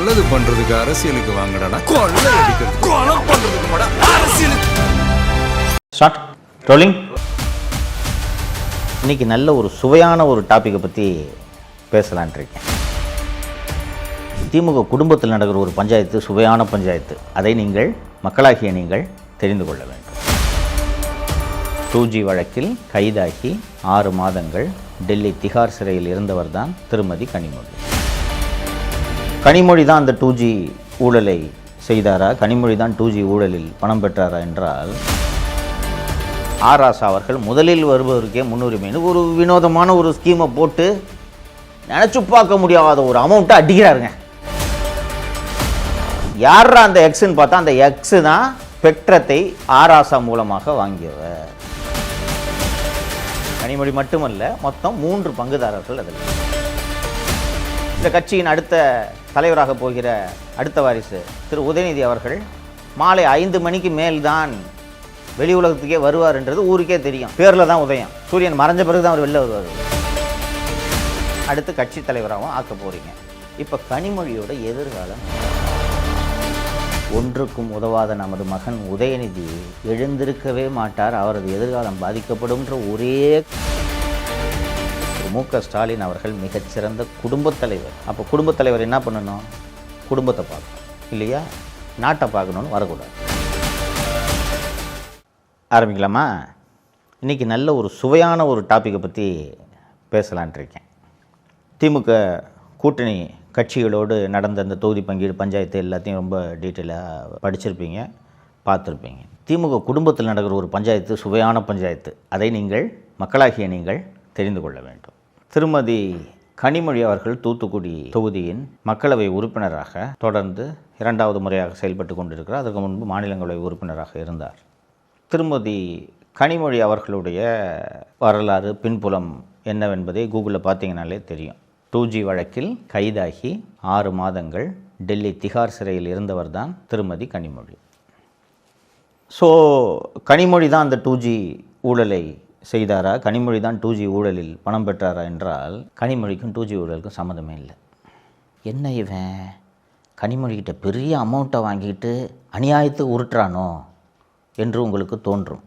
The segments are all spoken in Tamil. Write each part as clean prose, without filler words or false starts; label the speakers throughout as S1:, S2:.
S1: நல்லது பண்றதுக்கு அரசியலுக்கு வாங்கடா, கொள்ளை அடிக்கிறது கொலை பண்றதுக்கு மாடா அரசியலுக்கு.
S2: Start rolling. இன்னைக்கு நல்ல ஒரு சுவையான ஒரு டாப்பிக்கை பற்றி பேசலான் இருக்கேன். திமுக குடும்பத்தில் நடக்கிற ஒரு பஞ்சாயத்து சுவையான பஞ்சாயத்து. அதை நீங்கள் மக்களாகிய நீங்கள் தெரிந்து கொள்ள வேண்டும். 2G வழக்கில் கைதாகி 6 மாதங்கள் டெல்லி திகார் சிறையில் இருந்தவர் தான் திருமதி கனிமொழி. கனிமொழி தான் அந்த 2G ஊழலை செய்தாரா? கனிமொழி தான் 2G ஊழலில் பணம் பெற்றாரா என்றால், ஆராசா அவர்கள் முதலில் வருபவருக்கே முன்னுரிமைன்னு ஒரு வினோதமான ஒரு ஸ்கீமை போட்டு நினச்சி பார்க்க முடியாத ஒரு அமௌண்ட்டை அடிக்கிறாருங்க. யாரா அந்த எக்ஸ்ன்னு பார்த்தா, அந்த எக்ஸு தான் ஸ்பெக்ட்ரத்தை ஆராசா மூலமாக வாங்கியவர். கனிமொழி மட்டுமல்ல, மொத்தம் 3 பங்குதாரர்கள் அதில். இந்த கட்சியின் அடுத்த தலைவராக போகிற அடுத்த வாரிசு திரு உதயநிதி அவர்கள் மாலை 5 மணிக்கு மேல்தான் வெளி உலகத்துக்கே வருவார் என்றது ஊருக்கே தெரியும். பேரில் தான் உதயம். சூரியன் மறைஞ்ச பிறகு தான் அவர் வெளில வருவார். அடுத்து கட்சி தலைவராகவும் ஆக்க போகிறீங்க. இப்போ கனிமொழியோட எதிர்காலம், ஒன்றுக்கும் உதவாத நமது மகன் உதயநிதி எழுந்திருக்கவே மாட்டார், அவரது எதிர்காலம் பாதிக்கப்படும்ன்ற ஒரே மு.க. ஸ்டாலின் அவர்கள் மிகச்சிறந்த குடும்பத் தலைவர். அப்போ குடும்பத் தலைவர் என்ன பண்ணணும்? குடும்பத்தை பார்க்கணும் இல்லையா? நாட்டை பார்க்கணுன்னு வரக்கூடாது. ஆரம்பிக்கலாமா? இன்றைக்கி நல்ல ஒரு சுவையான ஒரு டாப்பிக்கை பற்றி பேசலான் இருக்கேன். திமுக கூட்டணி கட்சிகளோடு நடந்த அந்த தொகுதி பங்கீடு பஞ்சாயத்து எல்லாத்தையும் ரொம்ப டீட்டெயிலாக படிச்சிருப்பீங்க, பார்த்துருப்பீங்க. திமுக குடும்பத்தில் நடக்கிற ஒரு பஞ்சாயத்து சுவையான பஞ்சாயத்து. அதை நீங்கள் மக்களாகிய நீங்கள் தெரிந்து கொள்ள வேண்டும். திருமதி கனிமொழி அவர்கள் தூத்துக்குடி தொகுதியின் மக்களவை உறுப்பினராக தொடர்ந்து 2வது முறையாக செயல்பட்டு கொண்டிருக்கிறார். அதற்கு முன்பு மாநிலங்களவை உறுப்பினராக இருந்தார். திருமதி கனிமொழி அவர்களுடைய வரலாறு பின்புலம் என்னவென்பதை கூகுளில் பார்த்தீங்கனாலே தெரியும். 2G வழக்கில் கைதாகி 6 மாதங்கள் டெல்லி திகார் சிறையில் இருந்தவர் தான் திருமதி கனிமொழி. ஸோ கனிமொழி தான் அந்த 2G ஊழலை செய்தாரா? கனிமொழி தான் 2G ஊழலில் பணம் பெற்றாரா என்றால், கனிமொழிக்கும் 2G ஊழலுக்கும் சம்மந்தமே இல்லை. என்ன இவன் கனிமொழிக்கிட்ட பெரிய அமௌண்ட்டை வாங்கிட்டு அநியாயத்துக்கு உருட்டுறானோ என்று உங்களுக்கு தோன்றும்.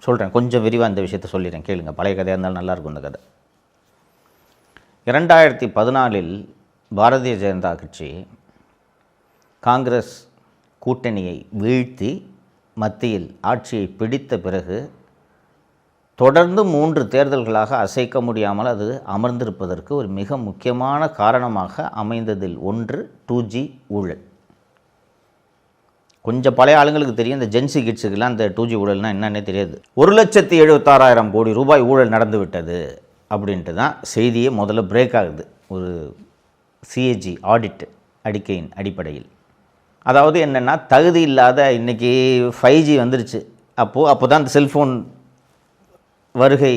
S2: சொல்கிறேன், கொஞ்சம் விரிவாக இந்த விஷயத்தை சொல்லிடுறேன், கேளுங்க. பழைய கதையாக இருந்தாலும் நல்லாயிருக்கும் இந்த கதை. 2014 பாரதிய ஜனதா கட்சி காங்கிரஸ் கூட்டணியை வீழ்த்தி மத்தியில் ஆட்சியை பிடித்த பிறகு தொடர்ந்து 3 தேர்தல்களாக அசைக்க முடியாமல் அது அமர்ந்திருப்பதற்கு ஒரு மிக முக்கியமான காரணமாக அமைந்ததில் ஒன்று 2G ஊழல். கொஞ்சம் பழைய ஆளுங்களுக்கு தெரியும், இந்த ஜென்சி கிட்ஸுக்கெல்லாம் இந்த 2G ஊழல்னால் என்னன்னே தெரியாது. 1,76,000 கோடி ரூபாய் ஊழல் நடந்து விட்டது அப்படின்ட்டு தான் செய்தியே முதல்ல பிரேக் ஆகுது ஒரு CAG ஆடிட் அறிக்கையின் அடிப்படையில். அதாவது என்னென்னா, தகுதி இல்லாத, இன்றைக்கி 5G வந்துருச்சு, அப்போ தான் அந்த செல்ஃபோன் வருகை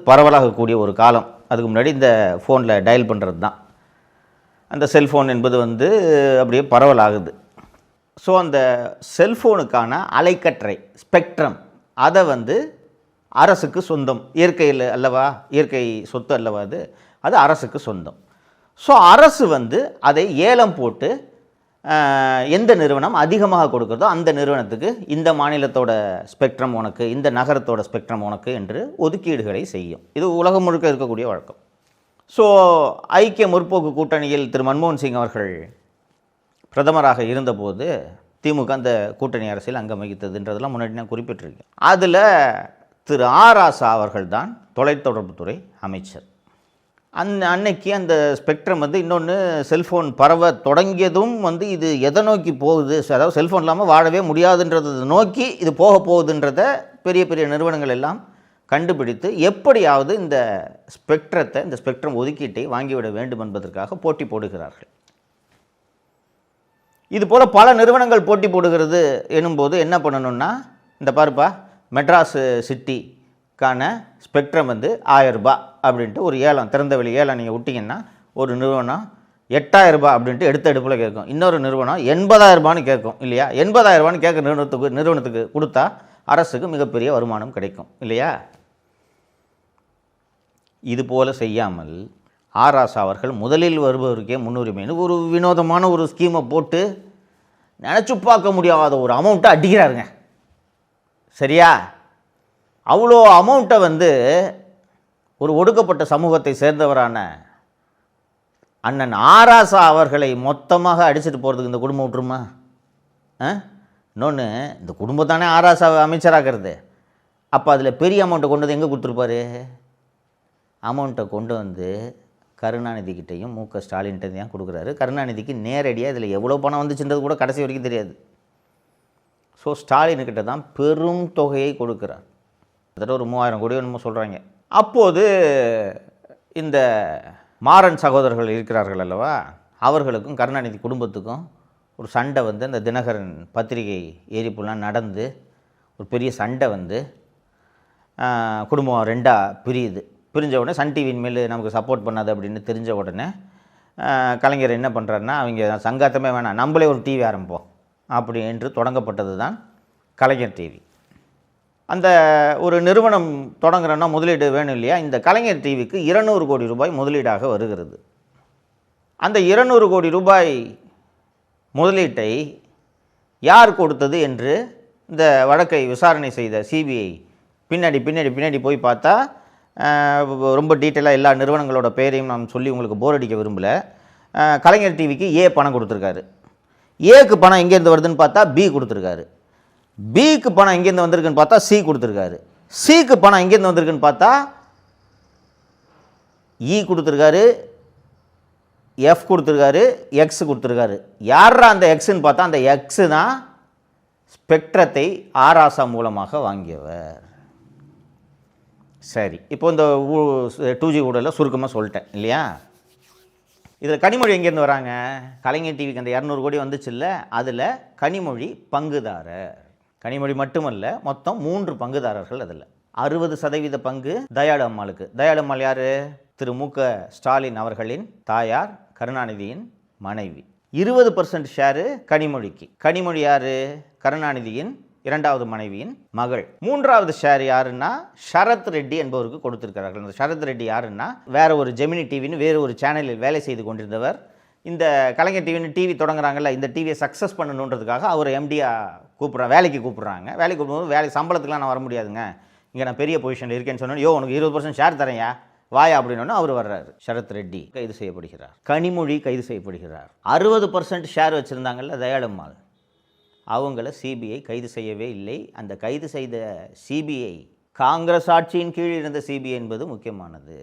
S2: பரவலாகக்கூடிய ஒரு காலம். அதுக்கு முன்னாடி இந்த ஃபோனில் டயல் பண்ணுறது தான் அந்த செல்ஃபோன் என்பது அப்படியே பரவலாகுது. ஸோ அந்த செல்ஃபோனுக்கான அலைக்கற்றை ஸ்பெக்ட்ரம் அதை அரசுக்கு சொந்தம். இயற்கையில் அல்லவா, இயற்கை சொத்து அல்லவா அது அரசுக்கு சொந்தம். ஸோ அரசு அதை ஏலம் போட்டு எந்த நிறுவனம் அதிகமாக கொடுக்குறதோ அந்த நிறுவனத்துக்கு இந்த மாநிலத்தோட ஸ்பெக்ட்ரம் உனக்கு, இந்த நகரத்தோட ஸ்பெக்ட்ரம் உனக்கு என்று ஒதுக்கீடுகளை செய்யும். இது உலகம் முழுக்க இருக்கக்கூடிய வழக்கம். ஸோ ஐக்கிய முற்போக்கு கூட்டணியில் திரு மன்மோகன் சிங் அவர்கள் பிரதமராக இருந்தபோது திமுக அந்த கூட்டணி அரசியல் அங்கம் வகித்ததுன்றதெல்லாம் முன்னாடி நான் குறிப்பிட்டிருக்கேன். அதில் திரு ஆராசா அவர்கள் தான் தொலைத்தொடர்புத்துறை அமைச்சர். அன்னைக்கு அந்த ஸ்பெக்ட்ரம் இன்னொன்று செல்ஃபோன் பரவ தொடங்கியதும் இது எதை நோக்கி போகுது, அதாவது செல்ஃபோன் இல்லாமல் வாழவே முடியாதுன்றதை நோக்கி இது போக போகுதுன்றத பெரிய பெரிய நிறுவனங்கள் எல்லாம் கண்டுபிடித்து எப்படியாவது இந்த ஸ்பெக்ட்ரம் ஒதுக்கீட்டை வாங்கிவிட வேண்டும் என்பதற்காக போட்டி போடுகிறார்கள். இதுபோல் பல நிறுவனங்கள் போட்டி போடுகிறது எனும்போது என்ன பண்ணணும்னா, இந்த பாருப்பா மெட்ராஸ் சிட்டிக்கான ஸ்பெக்ட்ரம் 1000 ரூபாய் அப்படின்ட்டு ஒரு ஏலம், திறந்தவெளி ஏலம் நீங்கள் விட்டிங்கன்னா ஒரு நிறுவனம் 8000 ரூபாய் அப்படின்ட்டு எடுத்த எடுப்பில் கேட்கும். இன்னொரு நிறுவனம் 80,000 ரூபான்னு கேட்கும் இல்லையா? 80,000 ரூபான்னு கேட்குற நிறுவனத்துக்கு கொடுத்தா அரசுக்கு மிகப்பெரிய வருமானம் கிடைக்கும் இல்லையா? இது போல் செய்யாமல் ஆராசா அவர்கள் முதலில் வருபவருக்கே முன்னுரிமைன்னு ஒரு வினோதமான ஒரு ஸ்கீமை போட்டு நினச்சி பார்க்க முடியாத ஒரு அமௌண்ட்டை அடிக்கிறாருங்க. சரியா? அவ்வளோ அமௌண்ட்டை வந்து ஒரு ஒடுக்கப்பட்ட சமூகத்தை சேர்ந்தவரான அண்ணன் ஆராசா அவர்களை மொத்தமாக அடிச்சுட்டு போகிறதுக்கு இந்த குடும்பம் விட்டுருமா? இன்னொன்று, இந்த குடும்பம் தானே ஆராசாவை அமைச்சராகிறது. அப்போ அதில் பெரிய அமௌண்ட்டை கொண்டு வந்து எங்கே கொடுத்துருப்பாரு? அமௌண்ட்டை கொண்டு வந்து கருணாநிதிக்கிட்டையும் ஸ்டாலின்கிட்டையும் தான் கொடுக்குறாரு. கருணாநிதிக்கு நேரடியாக இதில் எவ்வளோ பணம் வந்துச்சுன்றது கூட கடைசி வரைக்கும் தெரியாது. ஸோ ஸ்டாலின்கிட்ட தான் பெரும் தொகையை கொடுக்குறார். கிட்டத்தட்ட ஒரு 3000 கோடி என்னமோ சொல்கிறாங்க. அப்போது இந்த மாறன் சகோதரர்கள் இருக்கிறார்கள் அல்லவா, அவர்களுக்கும் கருணாநிதி குடும்பத்துக்கும் ஒரு சண்டை வந்து அந்த தினகரன் பத்திரிகை எரிப்புலாம் நடந்து ஒரு பெரிய சண்டை வந்து குடும்பம் ரெண்டாக பிரியுது. பிரிஞ்ச உடனே சன் டிவியின் மேல் நமக்கு சப்போர்ட் பண்ணாது அப்படின்னு தெரிஞ்ச உடனே கலைஞர் என்ன பண்ணுறாருன்னா, அவங்க சங்காத்தமே வேணாம், நம்மளே ஒரு டிவி ஆரம்பிப்போம் அப்படி என்று தொடங்கப்பட்டது தான் கலைஞர் டிவி. அந்த ஒரு நிறுவனம் தொடங்குறோன்னா முதலீடு வேணும் இல்லையா? இந்த கலைஞர் டிவிக்கு 200 கோடி ரூபாய் முதலீடாக வருகிறது. அந்த 200 கோடி ரூபாய் முதலீட்டை யார் கொடுத்தது என்று இந்த வழக்கை விசாரணை செய்த சிபிஐ பின்னாடி போய் பார்த்தா, ரொம்ப டீட்டெயிலாக எல்லா நிறுவனங்களோட பேரையும் நான் சொல்லி உங்களுக்கு போர் அடிக்க விரும்பலை. கலைஞர் டிவிக்கு ஏ பணம் கொடுத்துருக்காரு. ஏக்கு பணம் எங்கேருந்து வருதுன்னு பார்த்தா பி கொடுத்துருக்காரு. பிக்கு பணம் எங்கேருந்து வந்திருக்குன்னு பார்த்தா சி கொடுத்துருக்காரு. சிக்கு பணம் எங்கேருந்து வந்திருக்குன்னு பார்த்தா இ கொடுத்துருக்காரு, எஃப் கொடுத்துருக்காரு, எக்ஸ் கொடுத்துருக்காரு. யாரா அந்த எக்ஸுன்னு பார்த்தா அந்த எக்ஸு தான் ஸ்பெக்ட்ரத்தை ஆராசா மூலமாக வாங்கியவர். சரி, இப்போ இந்த 2G ஊழலில் சுருக்கமாக சொல்லிட்டேன் இல்லையா? இதில் கனிமொழி எங்கேருந்து வராங்க? கலைஞர் டிவிக்கு அந்த 200 கோடி வந்துச்சு இல்லை, அதில் கனிமொழி பங்குதாரர். கனிமொழி மட்டுமல்ல, மொத்தம் 3 பங்குதாரர்கள். அதில் 60% பங்கு தயாளு அம்மாளுக்கு. தயாளு அம்மாள் யார்? திரு ஸ்டாலின் அவர்களின் தாயார், கருணாநிதியின் மனைவி. 20% ஷேரு கனிமொழிக்கு. கனிமொழி யார்? கருணாநிதியின் 2வது மனைவியின் மகள். 3வது ஷேர் யாருன்னா சரத் ரெட்டி என்பவருக்கு கொடுத்திருக்கிறார்கள். இந்த சரத் ரெட்டி யாருன்னா வேற ஒரு ஜெமினி டிவின்னு வேறு ஒரு சேனலில் வேலை செய்து கொண்டிருந்தவர். இந்த கலைஞர் டிவின்னு டிவி தொடங்குறாங்கல்ல, இந்த டிவியை சக்ஸஸ் பண்ணணுன்றதுக்காக அவர் எம்டியாக வேலைக்கு கூப்பிட்றாங்க. வேலைக்கு கூப்பிடும்போது வேலை சம்பளத்துக்குலாம் நான் வர முடியாதுங்க, இங்கே நான் பெரிய பொசிஷனில் இருக்கேன்னு சொன்னோம். உனக்கு 20% ஷேர் தரேன்யா வாயா அப்படின்னு அவர் வர்றாரு. சரத் ரெட்டி கைது செய்யப்படுகிறார். கனிமொழி கைது செய்யப்படுகிறார். 60% ஷேர் வச்சுருந்தாங்கல்ல தயாளம்மாள், அவங்கள சிபிஐ கைது செய்யவே இல்லை. அந்த கைது செய்த சிபிஐ காங்கிரஸ் ஆட்சியின் கீழ் இருந்த சிபிஐ என்பது முக்கியமானது.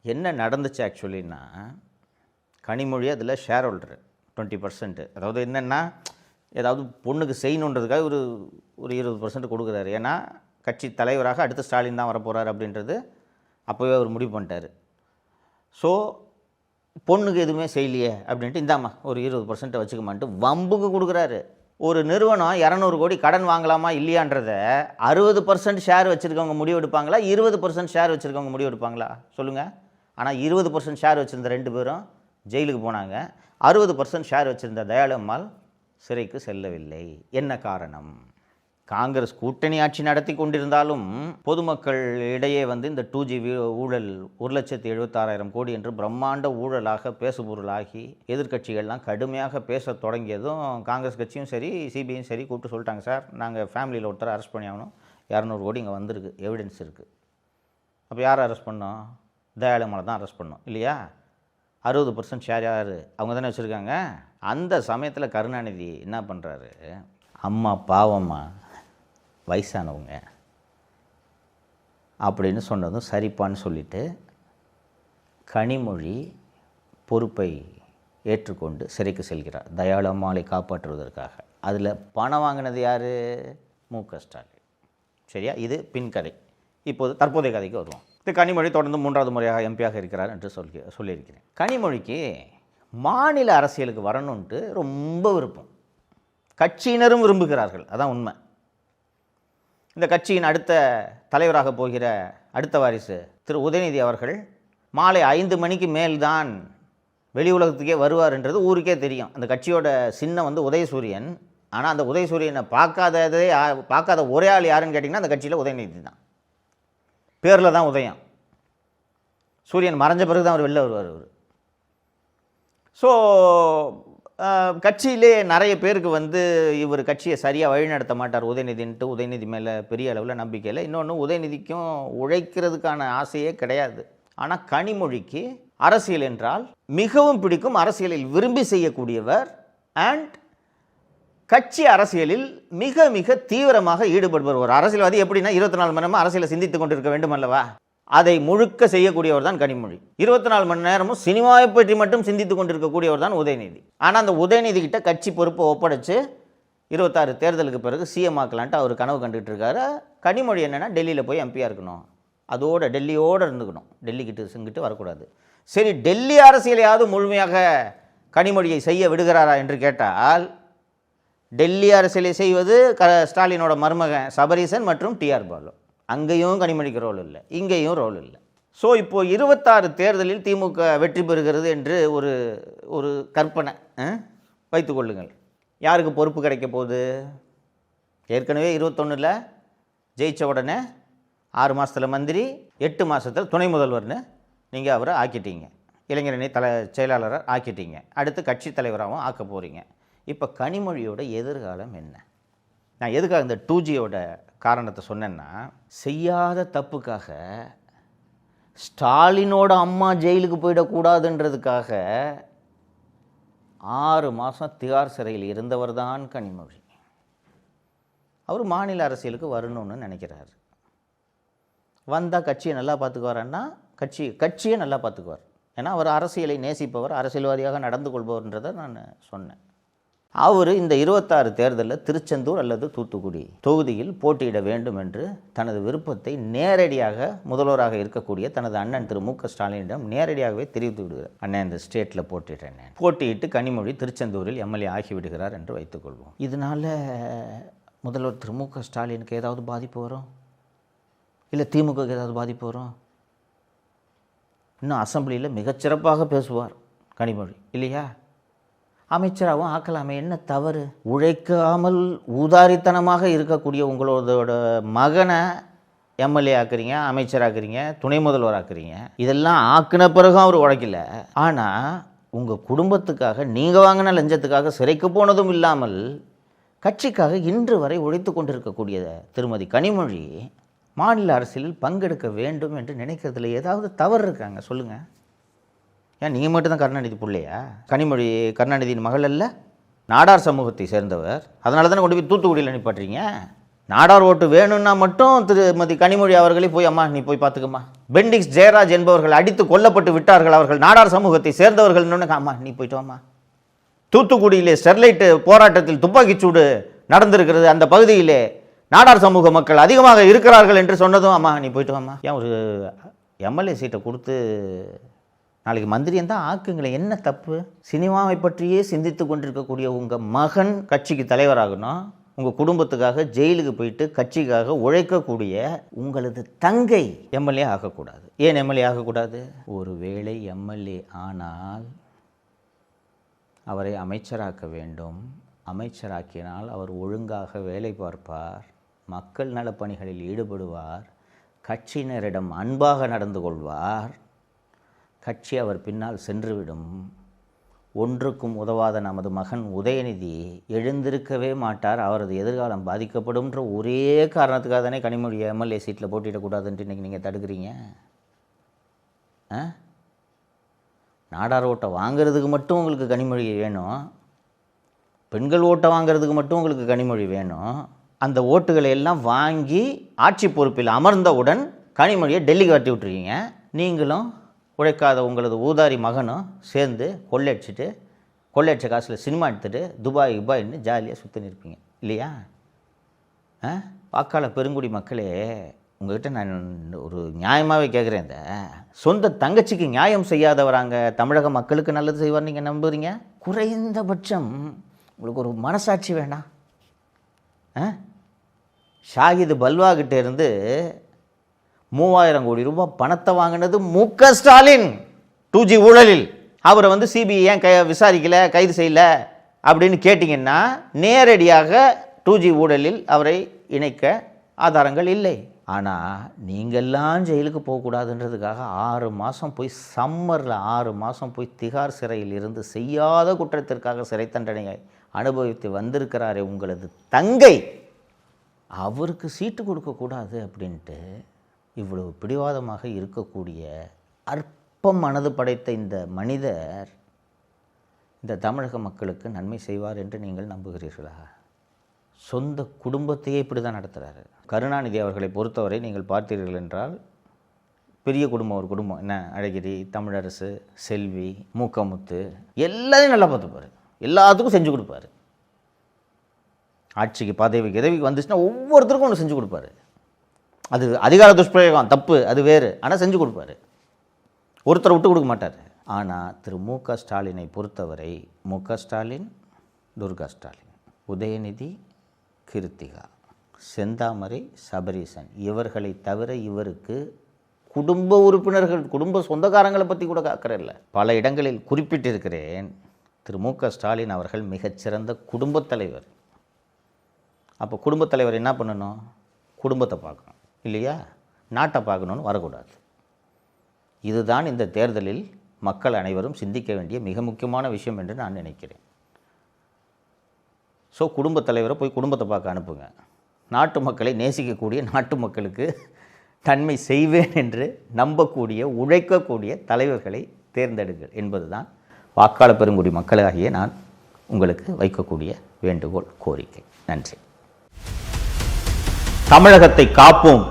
S2: என்ன நடந்துச்சு ஆக்சுவலின்னா, கனிமொழி அதில் ஷேர் ஹோல்டர் 20%. அதாவது என்னென்னா, ஏதாவது பொண்ணுக்கு செய்யணுன்றதுக்காக ஒரு 20% கொடுக்குறாரு. ஏன்னா கட்சி தலைவராக அடுத்த ஸ்டாலின் தான் வரப்போகிறார் அப்படின்றது அப்போவே அவர் முடிவு பண்ணிட்டார். ஸோ பொண்ணுக்கு எதுவுமே செய்யலையே அப்படின்ட்டு இந்தாம்மா ஒரு 20% வச்சுக்கமான்ட்டு வம்புக்கு கொடுக்குறாரு. ஒரு நிறுவனம் 200 கோடி கடன் வாங்கலாமா இல்லையான்றதை 60% ஷேர் வச்சுருக்கவங்க முடிவு எடுப்பாங்களா, 20% ஷேர் வச்சுருக்கவங்க முடிவு எடுப்பாங்களா சொல்லுங்கள்? ஆனால் 20% ஷேர் வச்சுருந்த 2 பேரும் ஜெயிலுக்கு போனாங்க. 60% ஷேர் வச்சுருந்த தயாளு அம்மாள் சிறைக்கு செல்லவில்லை. என்ன காரணம்? காங்கிரஸ் கூட்டணி ஆட்சி நடத்தி கொண்டிருந்தாலும் பொதுமக்கள் இடையே இந்த 2G ஊழல் 1,76,000 கோடி என்று பிரம்மாண்ட ஊழலாக பேசுபொருளாகி எதிர்க்கட்சிகள்லாம் கடுமையாக பேச தொடங்கியதும் காங்கிரஸ் கட்சியும் சரி சிபிஐயும் சரி கூப்பிட்டு சொல்லிட்டாங்க, சார் நாங்கள் ஃபேமிலியில் ஒருத்தர் அரெஸ்ட் பண்ணி ஆகணும், 200 கோடி இங்கே வந்திருக்கு, எவிடன்ஸ் இருக்குது. அப்போ யாரை அரெஸ்ட் பண்ணோம்? தயாளு அம்மாளை தான் அரெஸ்ட் பண்ணோம் இல்லையா? 60% ஷேர் யார்? அவங்க தானே வச்சுருக்காங்க. அந்த சமயத்தில் கருணாநிதி என்ன பண்ணுறாரு, அம்மா பாவம்மா வயசானவங்க அப்படின்னு சொன்னதும் சரிப்பான்னு சொல்லிவிட்டு கனிமொழி பொறுப்பை ஏற்றுக்கொண்டு சிறைக்கு செல்கிறார் தயாளு அம்மாளை காப்பாற்றுவதற்காக. அதில் பணம் வாங்கினது யார்? ஸ்டாலின். சரியா? இது பின்கதை. இப்போது தற்போதைய கதைக்கு வருவோம். இது கனிமொழி தொடர்ந்து 3வது முறையாக எம்பியாக இருக்கிறார் என்று சொல்லியிருக்கிறேன். கனிமொழிக்கு மாநில அரசியலுக்கு வரணுன்ட்டு ரொம்ப விருப்பம். கட்சியினரும் விரும்புகிறார்கள், அதான் உண்மை. இந்த கட்சியின் அடுத்த தலைவராக போகிற அடுத்த வாரிசு திரு உதயநிதி அவர்கள் மாலை 5 மணிக்கு மேல்தான் வெளி உலகத்துக்கே வருவார் என்றது ஊருக்கே தெரியும். அந்த கட்சியோட சின்னம் உதயசூரியன். ஆனால் அந்த உதயசூரியனை பார்க்காத ஒரே ஆள் யாருன்னு கேட்டிங்கன்னா அந்த கட்சியில் உதயநிதி தான். பேரில் தான் உதயம். சூரியன் மறைஞ்ச பிறகு தான் அவர் வெளில வருவார் அவர். ஸோ கட்சியிலே நிறைய பேருக்கு வந்து இவர் கட்சியை சரியாக வழிநடத்த மாட்டார் உதயநிதின்ட்டு உதயநிதி மேலே பெரிய அளவில் நம்பிக்கை இல்லை. இன்னொன்று, உதயநிதிக்கும் உழைக்கிறதுக்கான ஆசையே கிடையாது. ஆனால் கனிமொழிக்கு அரசியல் என்றால் மிகவும் பிடிக்கும், அரசியலில் விரும்பி செய்யக்கூடியவர், அண்ட் கட்சி அரசியலில் மிக மிக தீவிரமாக ஈடுபடுபவர். ஒரு அரசியல்வாதி எப்படின்னா 24 மணி நேரமும் அரசியலை சிந்தித்து கொண்டிருக்க வேண்டும் அல்லவா? அதை முழுக்க செய்யக்கூடியவர் தான் கனிமொழி. 24 மணி நேரமும் சினிமாவை பற்றி மட்டும் சிந்தித்து கொண்டிருக்கக்கூடியவர் தான் உதயநிதி. ஆனால் அந்த உதயநிதி கிட்ட கட்சி பொறுப்பை ஒப்படைச்சு 26 தேர்தலுக்கு பிறகு சிஎம் ஆக்கலான்ட்டு அவர் கனவு கண்டுகிட்டு இருக்காரு. கனிமொழி என்னென்னா டெல்லியில் போய் எம்பியாக இருக்கணும், அதோட டெல்லியோடு இருந்துக்கணும், டெல்லிக்கிட்டு வரக்கூடாது. சரி, டெல்லி அரசியலையாவது முழுமையாக கனிமொழியை செய்ய விடுகிறாரா என்று கேட்டால், டெல்லி அரசியலை செய்வது ஸ்டாலினோட மருமகன் சபரீசன் மற்றும் டிஆர் பாலு. அங்கேயும் கனிமொழிக்கு ரோல் இல்லை, இங்கேயும் ரோல் இல்லை. ஸோ இப்போது 26 தேர்தலில் திமுக வெற்றி பெறுகிறது என்று ஒரு கற்பனை வைத்துக்கொள்ளுங்கள். யாருக்கு பொறுப்பு கிடைக்க போகுது? ஏற்கனவே 21 ஜெயித்த உடனே 6 மாதத்தில் மந்திரி, 8 மாதத்தில் துணை முதல்வர்னு நீங்கள் அவரை ஆக்கிட்டீங்க, இளைஞரணி செயலாளராக ஆக்கிட்டீங்க, அடுத்து கட்சி தலைவராகவும் ஆக்க போகிறீங்க. இப்போ கனிமொழியோட எதிர்காலம் என்ன? நான் எதுக்காக இந்த 2Gயோட காரணத்தை சொன்னேன்னா, செய்யாத தப்புக்காக ஸ்டாலினோட அம்மா ஜெயிலுக்கு போயிடக்கூடாதுன்றதுக்காக 6 மாதம் திகார் சிறையில் இருந்தவர் தான் கனிமொழி. அவர் மாநில அரசியலுக்கு வரணும்னு நினைக்கிறார். வந்தால் கட்சியை நல்லா பார்த்துக்குவாரன்னா கட்சியை நல்லா பார்த்துக்குவார். ஏன்னா அவர் அரசியலை நேசிப்பவர், அரசியல்வாதியாக நடந்து கொள்பவர்ன்றதை நான் சொன்னேன். அவர் இந்த 26 தேர்தலில் திருச்செந்தூர் அல்லது தூத்துக்குடி தொகுதியில் போட்டியிட வேண்டும் என்று தனது விருப்பத்தை நேரடியாக முதல்வராக இருக்கக்கூடிய தனது அண்ணன் திரு மு க ஸ்டாலினிடம் நேரடியாகவே தெரிவித்து விடுகிறார். அண்ணன் இந்த ஸ்டேட்டில் போட்டியிட்டு கனிமொழி திருச்செந்தூரில் எம்எல்ஏ ஆகிவிடுகிறார் என்று வைத்துக்கொள்வோம். இதனால் முதல்வர் திரு மு க ஸ்டாலினுக்கு ஏதாவது பாதிப்பு வரும்? இல்லை திமுகவுக்கு ஏதாவது பாதிப்பு வரும்? இன்னும் அசெம்பிளியில் மிகச்சிறப்பாக பேசுவார் கனிமொழி, இல்லையா? அமைச்சராகவும் ஆக்கலாமே, என்ன தவறு? உழைக்காமல் ஊதாரித்தனமாக இருக்கக்கூடிய உங்களோட மகனை எம்எல்ஏ ஆக்குறீங்க, அமைச்சராக்குறீங்க, துணை முதல்வர் ஆக்குறீங்க. இதெல்லாம் ஆக்கின பிறகும் அவர் உழைக்கல. ஆனால் உங்கள் குடும்பத்துக்காக நீங்கள் வாங்கின லஞ்சத்துக்காக சிறைக்கு போனதும் இல்லாமல் கட்சிக்காக இன்று வரை உழைத்து கொண்டிருக்கக்கூடிய திருமதி கனிமொழி மாநில அரசியலில் பங்கெடுக்க வேண்டும் என்று நினைக்கிறதுல ஏதாவது தவறு இருக்காங்க? சொல்லுங்கள். ஏன் நீங்கள் மட்டும்தான் கருணாநிதி பிள்ளையா? கனிமொழி கருணாநிதியின் மகள் அல்ல, நாடார் சமூகத்தை சேர்ந்தவர். அதனால தானே கொண்டு போய் தூத்துக்குடியில் நிப்பாட்டுறீங்க. நாடார் ஓட்டு வேணும்னா மட்டும் திருமதி கனிமொழி அவர்களே போய் அம்மா நீ போய் பார்த்துக்கம்மா. பெண்டிக்ஸ் ஜெயராஜ் என்பவர்கள் அடித்து கொல்லப்பட்டு விட்டார்கள், அவர்கள் நாடார் சமூகத்தை சேர்ந்தவர்கள். அம்மா நீ போயிட்டு வாம்மா. தூத்துக்குடியிலே ஸ்டெர்லைட் போராட்டத்தில் துப்பாக்கிச்சூடு நடந்திருக்கிறது, அந்த பகுதியிலே நாடார் சமூக மக்கள் அதிகமாக இருக்கிறார்கள் என்று சொன்னதும் அம்மா நீ போயிட்டு வாம்மா. ஏன் ஒரு எம்எல்ஏ சீட்டை கொடுத்து நாளைக்கு மந்திரியம் தான் ஆக்குங்களேன், என்ன தப்பு? சினிமாவை பற்றியே சிந்தித்து கொண்டிருக்கக்கூடிய உங்கள் மகன் கட்சிக்கு தலைவராகணும், உங்கள் குடும்பத்துக்காக ஜெயிலுக்கு போயிட்டு கட்சிக்காக உழைக்கக்கூடிய உங்களது தங்கை எம்எல்ஏ ஆகக்கூடாது. ஏன் எம்எல்ஏ ஆகக்கூடாது? ஒருவேளை எம்எல்ஏ ஆனால் அவரை அமைச்சராக்க வேண்டும். அமைச்சராக்கினால் அவர் ஒழுங்காக வேலை பார்ப்பார், மக்கள் நலப்பணிகளில் ஈடுபடுவார், கட்சியினரிடம் அன்பாக நடந்து கொள்வார், கட்சி அவர் பின்னால் சென்றுவிடும். ஒன்றுக்கும் உதவாத நமது மகன் உதயநிதி எழுந்திருக்கவே மாட்டார், அவரது எதிர்காலம் பாதிக்கப்படும்ன்ற ஒரே காரணத்துக்காக தானே கனிமொழி எம்எல்ஏ சீட்டில் போட்டியிடக்கூடாதுன்ட்டு இன்றைக்கி நீங்கள் தடுக்கிறீங்க. நாடார் ஓட்டை வாங்கிறதுக்கு மட்டும் உங்களுக்கு கனிமொழி வேணும், பெண்கள் ஓட்டை வாங்கிறதுக்கு மட்டும் உங்களுக்கு கனிமொழி வேணும். அந்த ஓட்டுகளை எல்லாம் வாங்கி ஆட்சி பொறுப்பில் அமர்ந்தவுடன் கனிமொழியை டெல்லிக்கு வரட்டி விட்டுருக்கீங்க. நீங்களும் உழைக்காத உங்களது ஊதாரி மகனும் சேர்ந்து கொள்ளையடிச்ச காசில் சினிமா எடுத்துகிட்டு துபாய்ன்னு ஜாலியாக சுற்றி இருப்பீங்க, இல்லையா? வாக்காளர் பெருங்குடி மக்களே, உங்கள்கிட்ட நான் ஒரு நியாயமாகவே கேட்குறேன். இந்த சொந்த தங்கச்சிக்கு நியாயம் செய்யாதவராங்க தமிழக மக்களுக்கு நல்லது செய்வார் நீங்கள் நம்புறீங்க? குறைந்தபட்சம் உங்களுக்கு ஒரு மனசாட்சி வேண்டாம்? ஷாகிது பல்வாகிட்ட இருந்து 3000 கோடி ரூபாய் பணத்தை வாங்கினது மு க ஸ்டாலின் 2G ஊழலில். அவரை வந்து சிபிஐ ஏன் விசாரிக்கலை, கைது செய்யலை அப்படின்னு கேட்டிங்கன்னா நேரடியாக 2G ஊழலில் அவரை இணைக்க ஆதாரங்கள் இல்லை. ஆனால் நீங்கள்லாம் ஜெயிலுக்கு போகக்கூடாதுன்றதுக்காக 6 மாதம் போய் சம்மரில் 6 மாதம் போய் திகார் சிறையில் இருந்து செய்யாத குற்றத்திற்காக சிறை தண்டனையை அனுபவித்து வந்திருக்கிறாரே உங்களது தங்கை, அவருக்கு சீட்டு கொடுக்கக்கூடாது அப்படின்ட்டு இவ்வளவு பிடிவாதமாக இருக்கக்கூடிய அற்ப மனது படைத்த இந்த மனிதர் இந்த தமிழக மக்களுக்கு நன்மை செய்வார் என்று நீங்கள் நம்புகிறீர்களா? சொந்த குடும்பத்தையே இப்படி தான் நடத்துகிறாரு. கருணாநிதி அவர்களை பொறுத்தவரை நீங்கள் பார்த்தீர்கள் என்றால் பெரிய குடும்பம், ஒரு குடும்பம் என்ன, அழகிரி, தமிழரசு, செல்வி, மூக்கமுத்து எல்லாத்தையும் நல்லா பார்த்துப்பார், எல்லாத்துக்கும் செஞ்சு கொடுப்பார். ஆட்சிக்கு பதவிக்கு வந்துச்சுன்னா ஒவ்வொருத்தருக்கும் ஒன்று செஞ்சு கொடுப்பாரு. அது அதிகார துஷ்பிரயோகம், தப்பு, அது வேறு. ஆனால் செஞ்சு கொடுப்பாரு, ஒருத்தரை விட்டு கொடுக்க மாட்டார். ஆனால் திரு மு.க. ஸ்டாலினை பொறுத்தவரை மு.க. ஸ்டாலின், துர்கா ஸ்டாலின், உதயநிதி, கிருத்திகா, செந்தாமரை, சபரீசன் இவர்களை தவிர இவருக்கு குடும்ப உறுப்பினர்கள், குடும்ப சொந்தக்காரங்களை பற்றி கூட அக்கறை இல்லை. பல இடங்களில் குறிப்பிட்டிருக்கிறேன். திரு மு.க. ஸ்டாலின் அவர்கள் மிகச்சிறந்த குடும்பத் தலைவர். அப்போ குடும்பத் தலைவர் என்ன பண்ணணும்? குடும்பத்தை பார்க்கணும் இல்லையா? நாட்டை பார்க்கணுன்னு வரக்கூடாது. இதுதான் இந்த தேர்தலில் மக்கள் அனைவரும் சிந்திக்க வேண்டிய மிக முக்கியமான விஷயம் என்று நான் நினைக்கிறேன். ஸோ குடும்பத் தலைவரை போய் குடும்பத்தை பார்க்க அனுப்புங்க. நாட்டு மக்களை நேசிக்கக்கூடிய, நாட்டு மக்களுக்கு நன்மை செய்வேன் என்று நம்பக்கூடிய, உழைக்கக்கூடிய தலைவர்களை தேர்ந்தெடுங்கள் என்பது தான் வாக்காளர் பெருங்குடி மக்களாகிய நான் உங்களுக்கு வைக்கக்கூடிய வேண்டுகோள், கோரிக்கை. நன்றி. தமிழகத்தை காப்போம்.